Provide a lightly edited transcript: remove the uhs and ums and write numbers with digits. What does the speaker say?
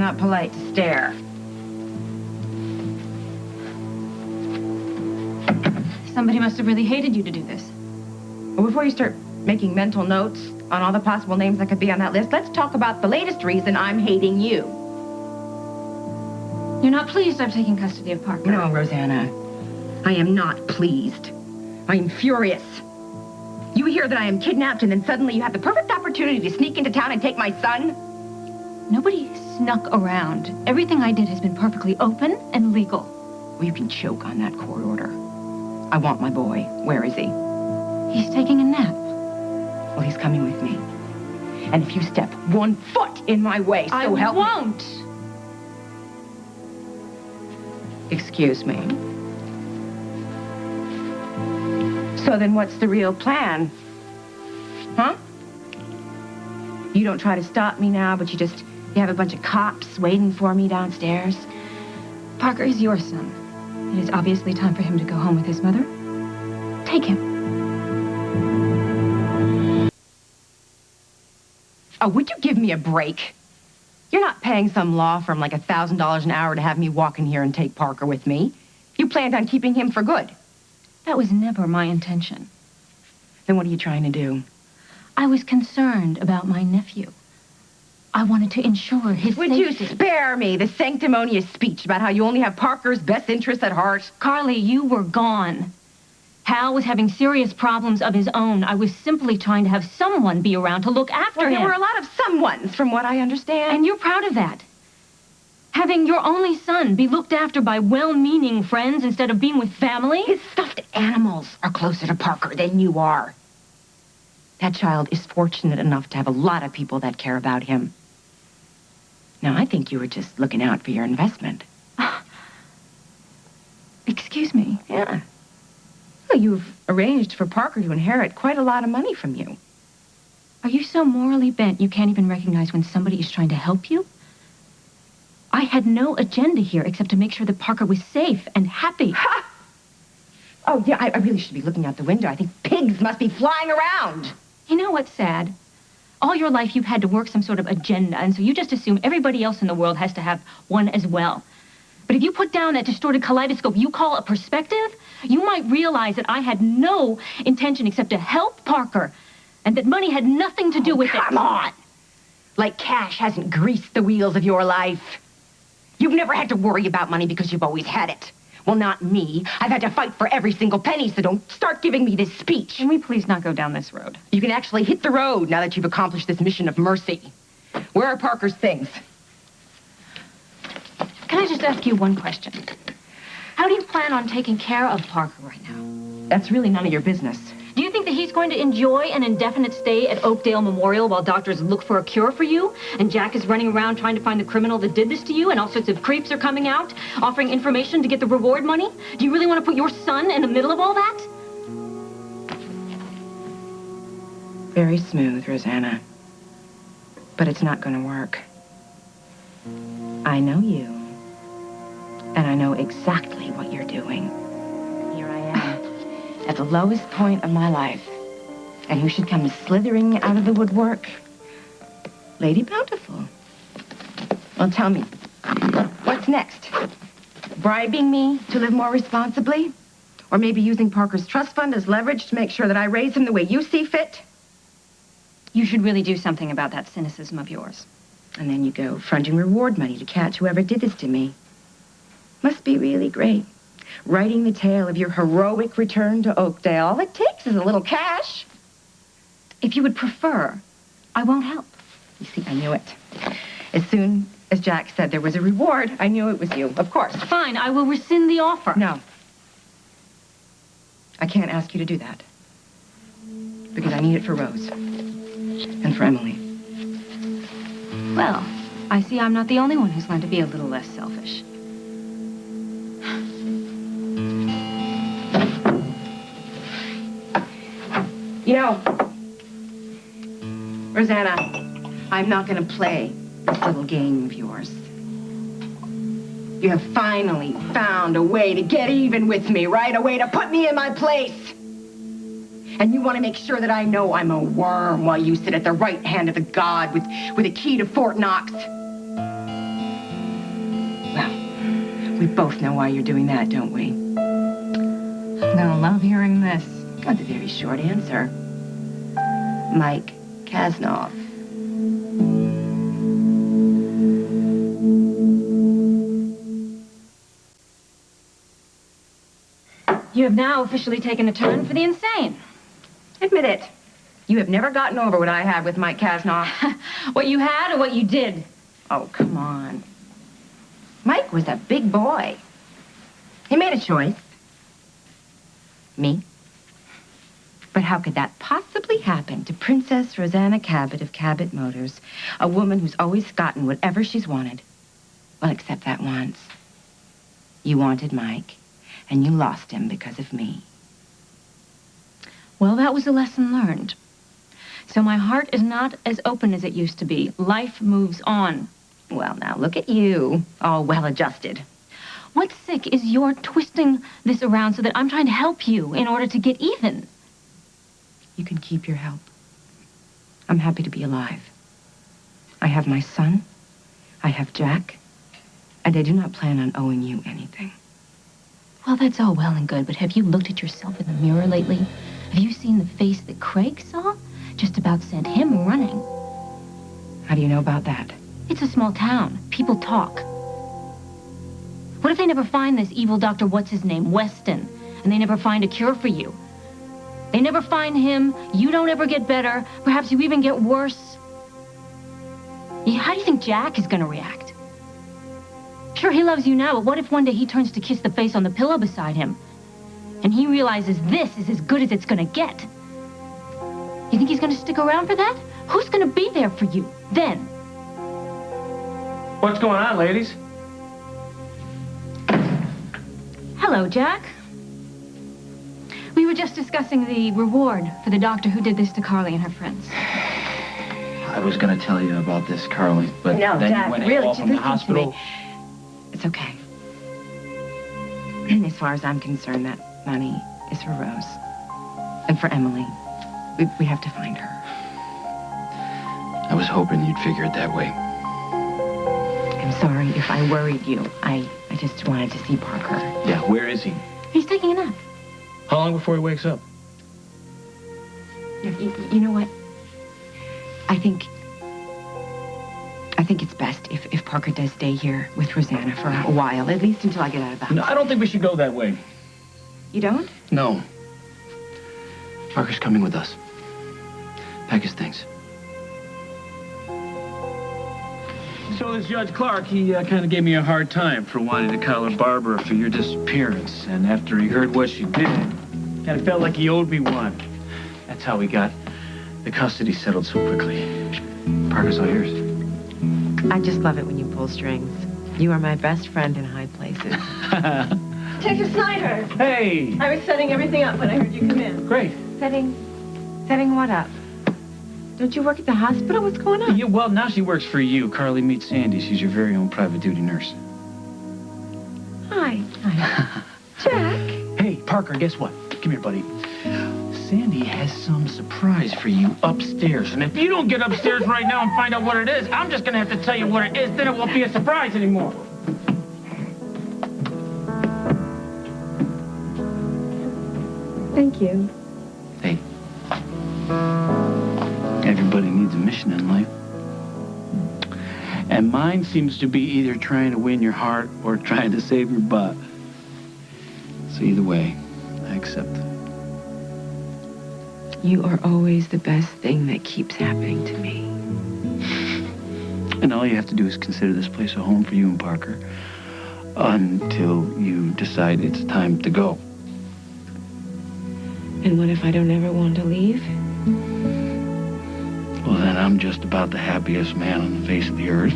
not polite to stare. Somebody must have really hated you to do this. Well, before you start making mental notes on all the possible names that could be on that list, let's talk about the latest reason I'm hating you. You're not pleased I'm taking custody of Parker? No, Rosanna. I am not pleased. I am furious. You hear that I am kidnapped, and then suddenly you have the perfect opportunity to sneak into town and take my son? Nobody snuck around. Everything I did has been perfectly open and legal. Well, you can choke on that court order. I want my boy. Where is he? He's taking a nap. Well, he's coming with me. And if you step 1 foot in my way, so help me. I won't. Excuse me. So then what's the real plan? Huh? You don't try to stop me now, but you have a bunch of cops waiting for me downstairs? Parker is your son. It is obviously time for him to go home with his mother. Take him. Oh, would you give me a break? You're not paying some law firm like $1,000 an hour to have me walk in here and take Parker with me. You planned on keeping him for good. That was never my intention. Then what are you trying to do? I was concerned about my nephew. I wanted to ensure his safety. Would you spare me the sanctimonious speech about how you only have Parker's best interests at heart? Carly, you were gone. Hal was having serious problems of his own. I was simply trying to have someone be around to look after him. There were a lot of someones, from what I understand. And you're proud of that. Having your only son be looked after by well-meaning friends instead of being with family? His stuffed animals are closer to Parker than you are. That child is fortunate enough to have a lot of people that care about him. Now, I think you were just looking out for your investment. Excuse me? Yeah. Well, you've arranged for Parker to inherit quite a lot of money from you. Are you so morally bent you can't even recognize when somebody is trying to help you? I had no agenda here except to make sure that Parker was safe and happy. Ha! Oh, yeah, I really should be looking out the window. I think pigs must be flying around. You know what's sad? All your life you've had to work some sort of agenda, and so you just assume everybody else in the world has to have one as well. But if you put down that distorted kaleidoscope you call a perspective, you might realize that I had no intention except to help Parker, and that money had nothing to do with it. Come on! Like cash hasn't greased the wheels of your life. You've never had to worry about money because you've always had it. Well, not me. I've had to fight for every single penny, so don't start giving me this speech. Can we please not go down this road? You can actually hit the road now that you've accomplished this mission of mercy. Where are Parker's things? Can I just ask you one question? How do you plan on taking care of Parker right now? That's really none of your business. Do you think that he's going to enjoy an indefinite stay at Oakdale Memorial while doctors look for a cure for you? And Jack is running around trying to find the criminal that did this to you, and all sorts of creeps are coming out, offering information to get the reward money? Do you really want to put your son in the middle of all that? Very smooth, Rosanna. But it's not going to work. I know you. And I know exactly what you're doing. Here I am, at the lowest point of my life. And who should come slithering out of the woodwork? Lady Bountiful. Well, tell me, what's next? Bribing me to live more responsibly? Or maybe using Parker's trust fund as leverage to make sure that I raise him the way you see fit? You should really do something about that cynicism of yours. And then you go fronting reward money to catch whoever did this to me. Must be really great. Writing the tale of your heroic return to Oakdale. All it takes is a little cash. If you would prefer, I won't help. You see, I knew it. As soon as Jack said there was a reward, I knew it was you, of course. Fine, I will rescind the offer. No. I can't ask you to do that. Because I need it for Rose. And for Emily. Well, I see I'm not the only one who's learned to be a little less selfish. You know, Rosanna, I'm not going to play this little game of yours. You have finally found a way to get even with me, right? A way to put me in my place. And you want to make sure that I know I'm a worm while you sit at the right hand of the god with a key to Fort Knox. We both know why you're doing that, don't we? I'm gonna love hearing this. That's a very short answer. Mike Kasnoff. You have now officially taken a turn for the insane. Admit it. You have never gotten over what I had with Mike Kasnoff. What you had or what you did? Oh, come on. Mike was a big boy. He made a choice. Me? But how could that possibly happen to Princess Rosanna Cabot of Cabot Motors, a woman who's always gotten whatever she's wanted? Well, except that once. You wanted Mike, and you lost him because of me. Well, that was a lesson learned. So my heart is not as open as it used to be. Life moves on. Well, now look at you, all well-adjusted. What's sick is you're twisting this around so that I'm trying to help you in order to get even. You can keep your help. I'm happy to be alive. I have my son, I have Jack, and I do not plan on owing you anything. Well, that's all well and good, but have you looked at yourself in the mirror lately? Have you seen the face that Craig saw? Just about sent him running. How do you know about that? It's a small town. People talk. What if they never find this evil Dr. What's-his-name, Weston, and they never find a cure for you? They never find him, you don't ever get better, perhaps you even get worse. Yeah, how do you think Jack is going to react? Sure, he loves you now, but what if one day he turns to kiss the face on the pillow beside him, and he realizes this is as good as it's going to get? You think he's going to stick around for that? Who's going to be there for you then? What's going on, ladies? Hello, Jack. We were just discussing the reward for the doctor who did this to Carly and her friends. I was going to tell you about this, Carly, but No, then Jack, you went really, off from the listen to hospital. me. It's okay. As far as I'm concerned, that money is for Rose. And for Emily. We have to find her. I was hoping you'd figure it that way. I'm sorry if I worried you. I just wanted to see Parker. Yeah, where is he? He's taking a nap. How long before he wakes up? You know what? I think it's best if Parker does stay here with Rosanna for a while, at least until I get out of the house. No, I don't think we should go that way. You don't? No. Parker's coming with us. Pack his things. So this Judge Clark, he kind of gave me a hard time for wanting to collar Barbara for your disappearance. And after he heard what she did, kind of felt like he owed me one. That's how we got the custody settled so quickly. Parker's all yours. I just love it when you pull strings. You are my best friend in high places. Detective Snyder, Hey! I was setting everything up when I heard you come in. Great. Setting what up? Don't you work at the hospital? What's going on? Yeah, well, now she works for you. Carly, meet Sandy. She's your very own private duty nurse. Hi. Jack. Hey, Parker, guess what? Come here, buddy. Sandy has some surprise for you upstairs. And if you don't get upstairs right now and find out what it is, I'm just going to have to tell you what it is. Then it won't be a surprise anymore. Thank you. Hey. Everybody needs a mission in life. And mine seems to be either trying to win your heart or trying to save your butt. So either way, I accept it. You are always the best thing that keeps happening to me. And all you have to do is consider this place a home for you and Parker until you decide it's time to go. And what if I don't ever want to leave? Well, then I'm just about the happiest man on the face of the earth.